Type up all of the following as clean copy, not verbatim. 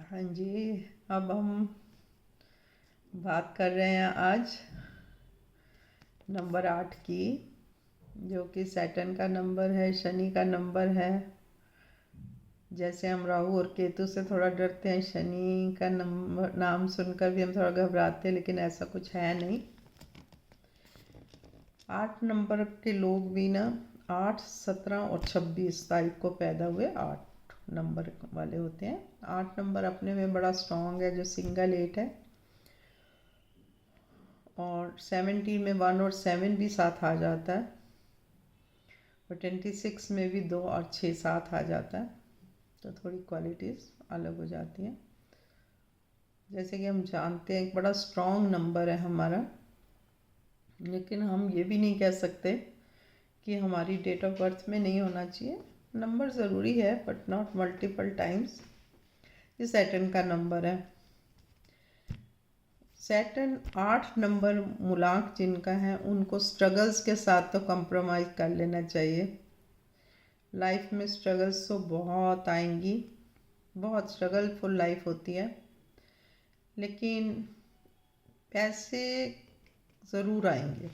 हाँ जी। अब हम बात कर रहे हैं आज नंबर 8 की, जो कि सैटर्न का नंबर है, शनि का नंबर है। जैसे हम राहु और केतु से थोड़ा डरते हैं, शनि का नंबर नाम सुनकर भी हम थोड़ा घबराते हैं, लेकिन ऐसा कुछ है नहीं। 8 नंबर के लोग भी ना 8, 17 और 26 तारीख को पैदा हुए 8 नंबर वाले होते हैं। 8 नंबर अपने में बड़ा स्ट्रांग है, जो सिंगल 8 है। और 17 में 1 और 7 भी साथ आ जाता है, और 26 में भी 2 और 6 साथ आ जाता है। तो थोड़ी क्वालिटीज़ अलग हो जाती हैं। जैसे कि हम जानते हैं एक बड़ा स्ट्रॉन्ग नंबर है हमारा, लेकिन हम ये भी नहीं कह सकते कि हमारी डेट ऑफ बर्थ में नहीं होना चाहिए। नंबर ज़रूरी है, बट नॉट मल्टीपल टाइम्स। ये सैटर्न का नंबर है। सैटर्न 8 नंबर मूलांक जिनका है, उनको स्ट्रगल्स के साथ तो कंप्रोमाइज़ कर लेना चाहिए। लाइफ में स्ट्रगल्स तो बहुत आएंगी, बहुत स्ट्रगलफुल लाइफ होती है, लेकिन पैसे ज़रूर आएंगे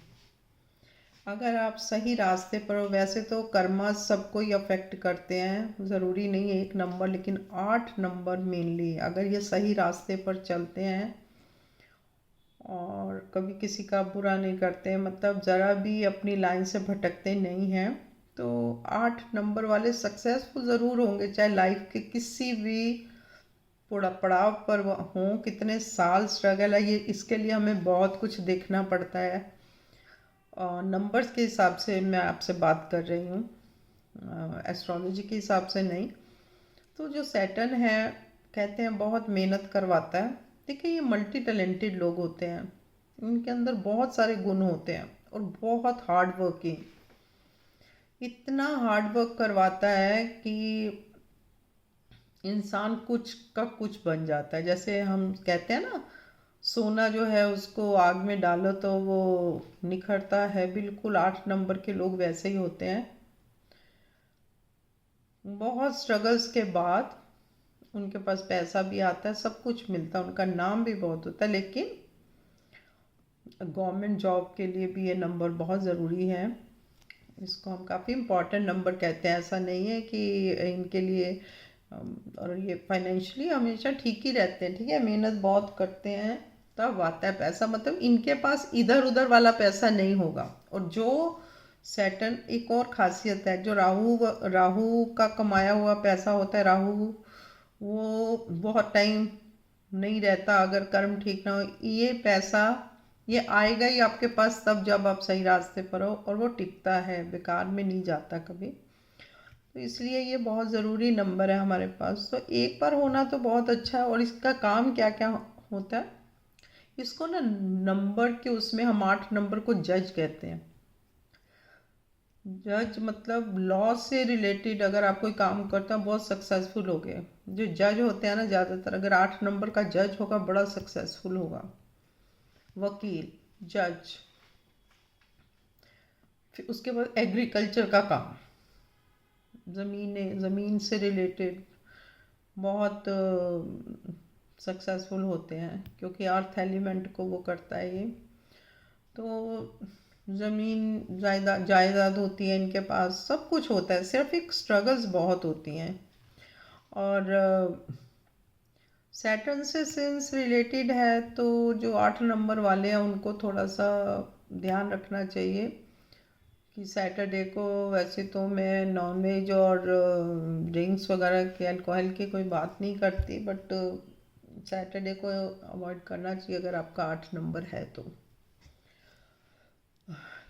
अगर आप सही रास्ते पर हो। वैसे तो कर्मा सबको ही अफेक्ट करते हैं, ज़रूरी नहीं है एक नंबर, लेकिन 8 नंबर मेनली अगर ये सही रास्ते पर चलते हैं और कभी किसी का बुरा नहीं करते, मतलब ज़रा भी अपनी लाइन से भटकते नहीं हैं, तो 8 नंबर वाले सक्सेसफुल ज़रूर होंगे, चाहे लाइफ के किसी भी पड़ाव पर हों। कितने साल स्ट्रगल है ये, इसके लिए हमें बहुत कुछ देखना पड़ता है। और नंबर्स के हिसाब से मैं आपसे बात कर रही हूँ, एस्ट्रोलॉजी के हिसाब से नहीं। तो जो सैटर्न है, कहते हैं बहुत मेहनत करवाता है। देखिए, ये मल्टी टैलेंटेड लोग होते हैं, इनके अंदर बहुत सारे गुण होते हैं और बहुत हार्ड वर्किंग। इतना हार्ड वर्क करवाता है कि इंसान कुछ का कुछ बन जाता है। जैसे हम कहते हैं ना, सोना जो है उसको आग में डालो तो वो निखरता है, बिल्कुल 8 नंबर के लोग वैसे ही होते हैं। बहुत स्ट्रगल्स के बाद उनके पास पैसा भी आता है, सब कुछ मिलता है, उनका नाम भी बहुत होता है। लेकिन गवर्नमेंट जॉब के लिए भी ये नंबर बहुत ज़रूरी है। इसको हम काफ़ी इम्पॉर्टेंट नंबर कहते हैं। ऐसा नहीं है कि इनके लिए और ये फाइनेंशियली हमेशा ठीक ही रहते हैं, ठीक है, मेहनत बहुत करते हैं तब आता है पैसा। मतलब इनके पास इधर उधर वाला पैसा नहीं होगा। और जो सैटर्न, एक और खासियत है, जो राहु राहु का कमाया हुआ पैसा होता है, राहु वो बहुत टाइम नहीं रहता अगर कर्म ठीक ना हो। ये पैसा ये आएगा ही आपके पास तब जब आप सही रास्ते पर हो, और वो टिकता है, बेकार में नहीं जाता कभी। तो इसलिए ये बहुत ज़रूरी नंबर है हमारे पास। तो एक बार होना तो बहुत अच्छा है। और इसका काम क्या क्या होता है, इसको ना नंबर के उसमें हम 8 नंबर को जज कहते हैं। जज मतलब लॉ से रिलेटेड अगर आप कोई काम करते हैं बहुत सक्सेसफुल हो गए। जो जज होते हैं ना, ज़्यादातर अगर 8 नंबर का जज होगा बड़ा सक्सेसफुल होगा। वकील, जज, फिर उसके बाद एग्रीकल्चर का काम, ज़मीन से रिलेटेड बहुत सक्सेसफुल होते हैं, क्योंकि अर्थ एलिमेंट को वो करता है ये। तो ज़मीन जायदाद होती है इनके पास, सब कुछ होता है, सिर्फ एक स्ट्रगल्स बहुत होती हैं। और सैटर्न से सिंस रिलेटेड है, तो जो 8 नंबर वाले हैं उनको थोड़ा सा ध्यान रखना चाहिए कि सैटरडे को, वैसे तो मैं नॉनवेज और ड्रिंक्स वगैरह के, अल्कोहल की कोई बात नहीं करती, बट सैटरडे को अवॉइड करना चाहिए अगर आपका 8 नंबर है तो।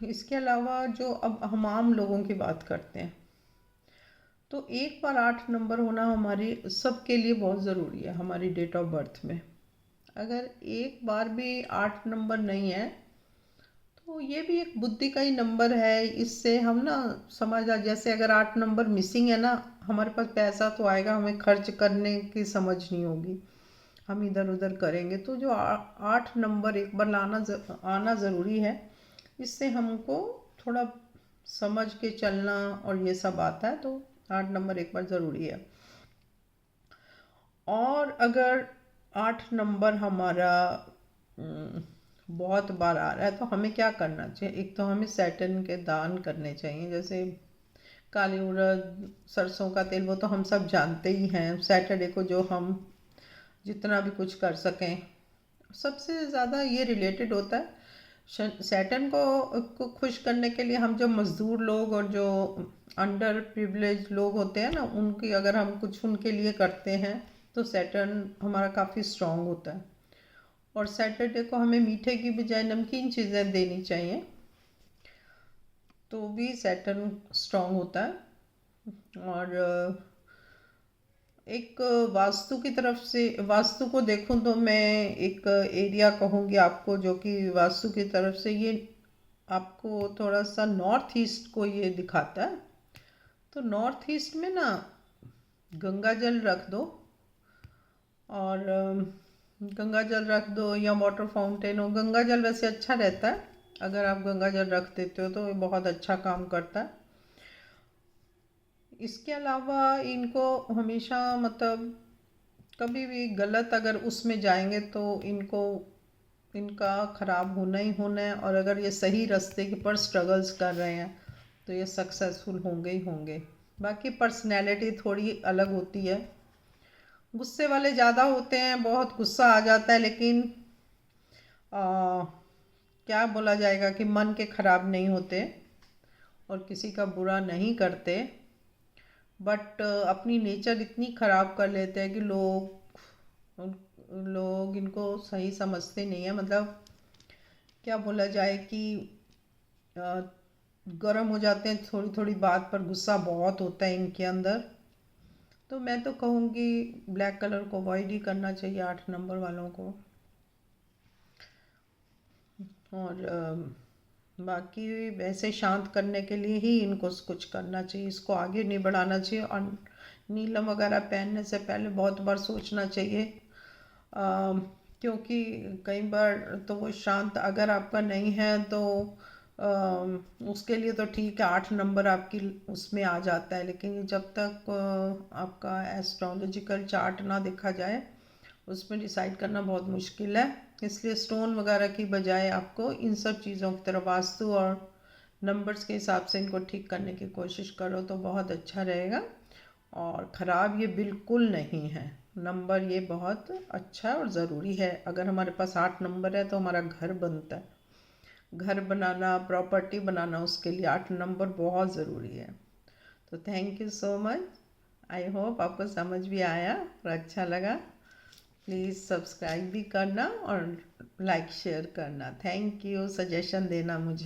इसके अलावा जो अब हम आम लोगों की बात करते हैं, तो एक बार 8 नंबर होना हमारी सबके लिए बहुत ज़रूरी है हमारी डेट ऑफ बर्थ में। अगर एक बार भी 8 नंबर नहीं है, तो ये भी एक बुद्धि का ही नंबर है। इससे हम ना समझ आ, जैसे अगर 8 नंबर मिसिंग है ना, हमारे पास पैसा तो आएगा, हमें खर्च करने की समझ नहीं होगी, हम इधर उधर करेंगे। तो जो 8 नंबर एक बार आना ज़रूरी है। इससे हमको थोड़ा समझ के चलना और ये सब आता है। तो 8 नंबर एक बार ज़रूरी है। और अगर 8 नंबर हमारा बहुत बार आ रहा है तो हमें क्या करना चाहिए? एक तो हमें सैटर्न के दान करने चाहिए, जैसे काली उड़द, सरसों का तेल, वो तो हम सब जानते ही हैं। सैटरडे को जो हम जितना भी कुछ कर सकें, सबसे ज़्यादा ये रिलेटेड होता है सैटर्न को खुश करने के लिए। हम जो मज़दूर लोग और जो अंडर प्रिविलेज लोग होते हैं ना, उनकी अगर हम कुछ उनके लिए करते हैं तो सैटर्न हमारा काफ़ी स्ट्रांग होता है। और सैटरडे को हमें मीठे की बजाय नमकीन चीज़ें देनी चाहिए, तो भी सैटर्न स्ट्रांग होता है। और एक वास्तु की तरफ से, वास्तु को देखूं तो मैं एक एरिया कहूँगी आपको जो कि वास्तु की तरफ से ये आपको थोड़ा सा नॉर्थ ईस्ट को ये दिखाता है। तो नॉर्थ ईस्ट में ना गंगा जल रख दो, और गंगा जल रख दो या वाटर फाउंटेन हो। गंगा जल वैसे अच्छा रहता है, अगर आप गंगा जल रख देते हो तो ये बहुत अच्छा काम करता है। इसके अलावा इनको हमेशा मतलब कभी भी गलत अगर उसमें जाएंगे तो इनको इनका ख़राब होना ही होना है। और अगर ये सही रास्ते के पर स्ट्रगल्स कर रहे हैं तो ये सक्सेसफुल होंगे ही होंगे। बाकी पर्सनैलिटी थोड़ी अलग होती है, गुस्से वाले ज़्यादा होते हैं, बहुत गुस्सा आ जाता है, लेकिन क्या बोला जाएगा कि मन के ख़राब नहीं होते और किसी का बुरा नहीं करते। बट अपनी नेचर इतनी ख़राब कर लेते हैं कि लोग इनको सही समझते नहीं है। मतलब क्या बोला जाए कि गर्म हो जाते हैं थोड़ी थोड़ी बात पर, गुस्सा बहुत होता है इनके अंदर। तो मैं तो कहूँगी ब्लैक कलर को अवॉइड ही करना चाहिए 8 नंबर वालों को। और बाकी वैसे शांत करने के लिए ही इनको कुछ करना चाहिए, इसको आगे नहीं बढ़ाना चाहिए। और नीलम वगैरह पहनने से पहले बहुत बार सोचना चाहिए, क्योंकि कई बार तो वो शांत अगर आपका नहीं है तो उसके लिए तो ठीक है, 8 नंबर आपकी उसमें आ जाता है। लेकिन जब तक आपका एस्ट्रोलॉजिकल चार्ट ना देखा जाए, उसमें डिसाइड करना बहुत मुश्किल है। इसलिए स्टोन वगैरह की बजाय आपको इन सब चीज़ों की तरफ, वास्तु और नंबर्स के हिसाब से इनको ठीक करने की कोशिश करो तो बहुत अच्छा रहेगा। और ख़राब ये बिल्कुल नहीं है नंबर, ये बहुत अच्छा और ज़रूरी है। अगर हमारे पास 8 नंबर है तो हमारा घर बनता है, घर बनाना, प्रॉपर्टी बनाना, उसके लिए 8 नंबर बहुत ज़रूरी है। तो thank you so much. I hope आपको समझ भी आया और अच्छा लगा। प्लीज़ सब्सक्राइब भी करना और लाइक शेयर करना। थैंक यू, सजेशन देना मुझे।